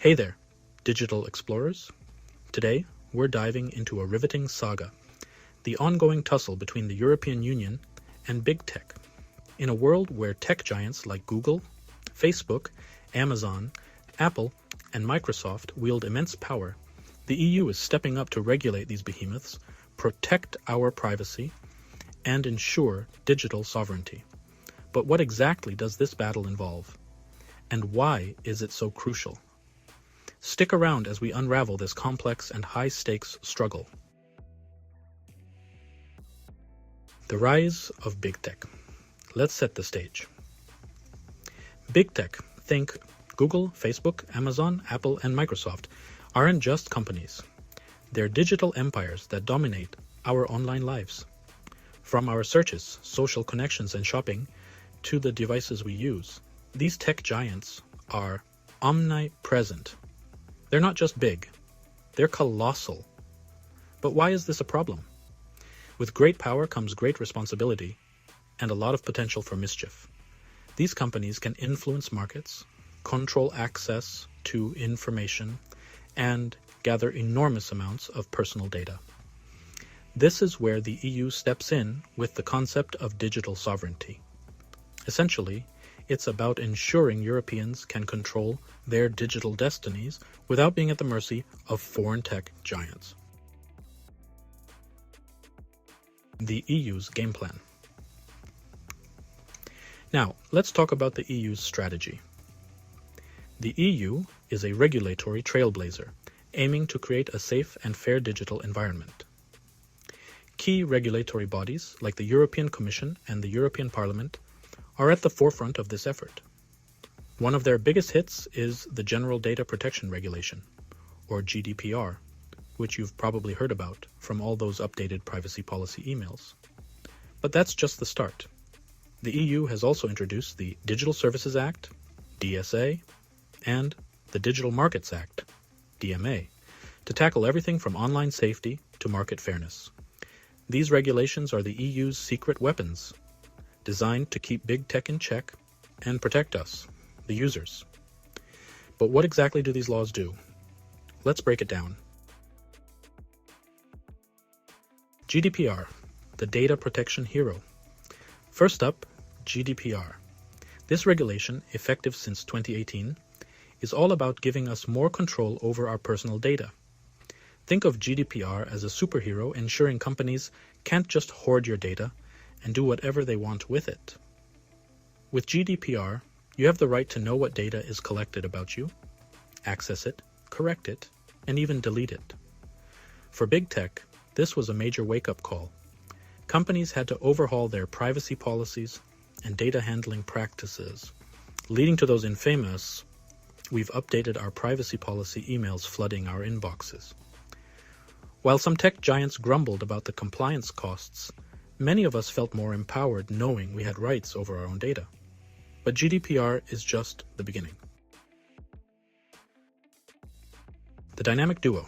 Hey there, digital explorers. Today, we're diving into a riveting saga, the ongoing tussle between the European Union and big tech. In a world where tech giants like Google, Facebook, Amazon, Apple, and Microsoft wield immense power, the EU is stepping up to regulate these behemoths, protect our privacy, and ensure digital sovereignty. But what exactly does this battle involve? And why is it so crucial? Stick around as we unravel this complex and high-stakes struggle. The rise of big tech. Let's set the stage. Big tech, think Google, Facebook, Amazon, Apple, and Microsoft, aren't just companies. They're digital empires that dominate our online lives. From our searches, social connections, and shopping, to the devices we use, these tech giants are omnipresent. They're not just big, they're colossal. But why is this a problem? With great power comes great responsibility and a lot of potential for mischief. These companies can influence markets, control access to information, and gather enormous amounts of personal data. This is where the EU steps in with the concept of digital sovereignty. Essentially, it's about ensuring Europeans can control their digital destinies without being at the mercy of foreign tech giants. The EU's game plan. Now, let's talk about the EU's strategy. The EU is a regulatory trailblazer, aiming to create a safe and fair digital environment. Key regulatory bodies, like the European Commission and the European Parliament, are at the forefront of this effort. One of their biggest hits is the General Data Protection Regulation, or GDPR, which you've probably heard about from all those updated privacy policy emails. But that's just the start. The EU has also introduced the Digital Services Act, DSA, and the Digital Markets Act, DMA, to tackle everything from online safety to market fairness. These regulations are the EU's secret weapons, designed to keep big tech in check and protect us, the users. But what exactly do these laws do? Let's break it down. GDPR, the data protection hero. First up, GDPR. This regulation, effective since 2018, is all about giving us more control over our personal data. Think of GDPR as a superhero ensuring companies can't just hoard your data and do whatever they want with it. With GDPR, you have the right to know what data is collected about you, access it, correct it, and even delete it. For big tech, this was a major wake-up call. Companies had to overhaul their privacy policies and data handling practices, leading to those infamous "we've updated our privacy policy" emails flooding our inboxes. While some tech giants grumbled about the compliance costs, many of us felt more empowered knowing we had rights over our own data. But GDPR is just the beginning. The dynamic duo,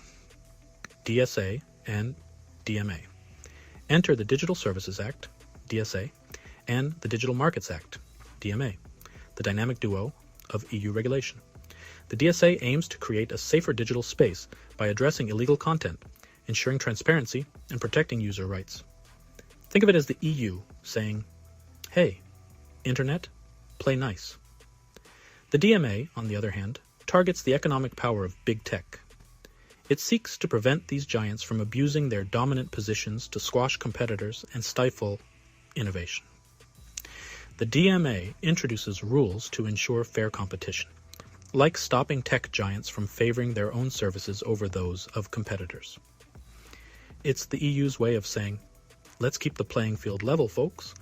DSA and DMA, enter the Digital Services Act, DSA, and the Digital Markets Act, DMA, the dynamic duo of EU regulation. The DSA aims to create a safer digital space by addressing illegal content, ensuring transparency, and protecting user rights. Think of it as the EU saying, "Hey, Internet, play nice." The DMA, on the other hand, targets the economic power of big tech. It seeks to prevent these giants from abusing their dominant positions to squash competitors and stifle innovation. The DMA introduces rules to ensure fair competition, like stopping tech giants from favoring their own services over those of competitors. It's the EU's way of saying, let's keep the playing field level, folks.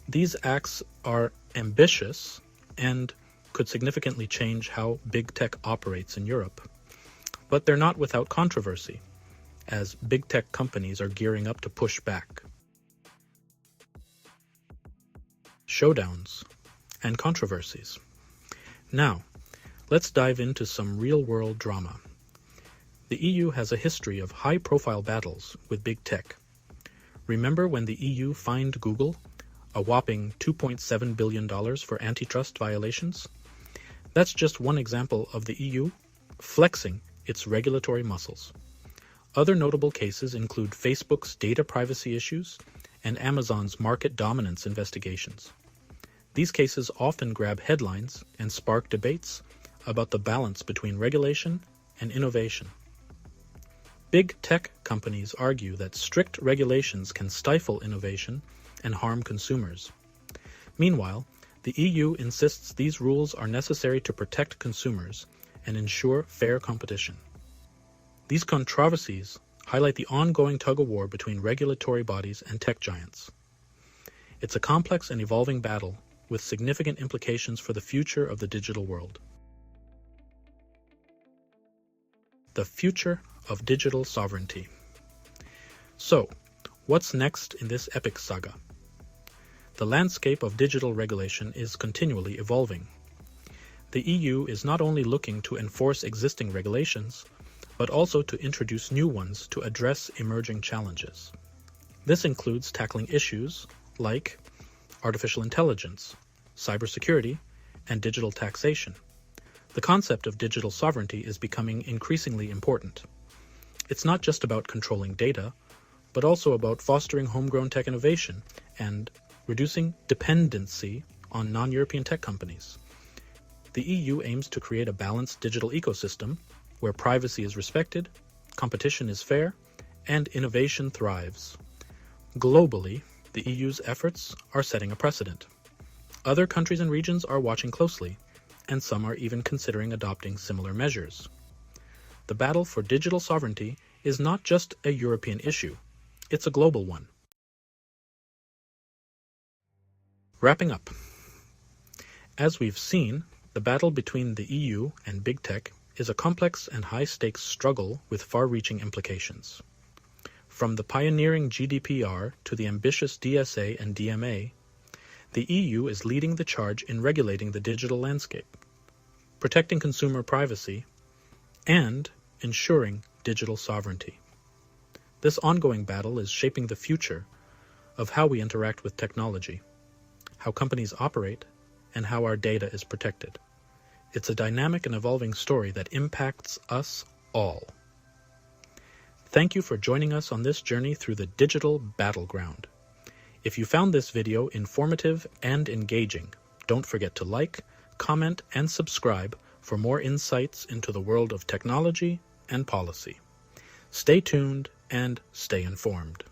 These acts are ambitious and could significantly change how big tech operates in Europe. But they're not without controversy, as big tech companies are gearing up to push back. Showdowns and controversies. Now, let's dive into some real-world drama. The EU has a history of high-profile battles with big tech. Remember when the EU fined Google a whopping $2.7 billion for antitrust violations? That's just one example of the EU flexing its regulatory muscles. Other notable cases include Facebook's data privacy issues and Amazon's market dominance investigations. These cases often grab headlines and spark debates about the balance between regulation and innovation. Big tech companies argue that strict regulations can stifle innovation and harm consumers. Meanwhile, the EU insists these rules are necessary to protect consumers and ensure fair competition. These controversies highlight the ongoing tug-of-war between regulatory bodies and tech giants. It's a complex and evolving battle with significant implications for the future of the digital world. The future of digital sovereignty. So, what's next in this epic saga? The landscape of digital regulation is continually evolving. The EU is not only looking to enforce existing regulations, but also to introduce new ones to address emerging challenges. This includes tackling issues like artificial intelligence, cybersecurity, and digital taxation. The concept of digital sovereignty is becoming increasingly important. It's not just about controlling data, but also about fostering homegrown tech innovation and reducing dependency on non-European tech companies. The EU aims to create a balanced digital ecosystem where privacy is respected, competition is fair, and innovation thrives. Globally, the EU's efforts are setting a precedent. Other countries and regions are watching closely, and some are even considering adopting similar measures. The battle for digital sovereignty is not just a European issue, it's a global one. Wrapping up. As we've seen, the battle between the EU and big tech is a complex and high-stakes struggle with far-reaching implications. From the pioneering GDPR to the ambitious DSA and DMA, the EU is leading the charge in regulating the digital landscape, protecting consumer privacy, and ensuring digital sovereignty. This ongoing battle is shaping the future of how we interact with technology, how companies operate, and how our data is protected. It's a dynamic and evolving story that impacts us all. Thank you for joining us on this journey through the digital battleground. If you found this video informative and engaging, don't forget to like, comment, and subscribe for more insights into the world of technology and policy. Stay tuned and stay informed.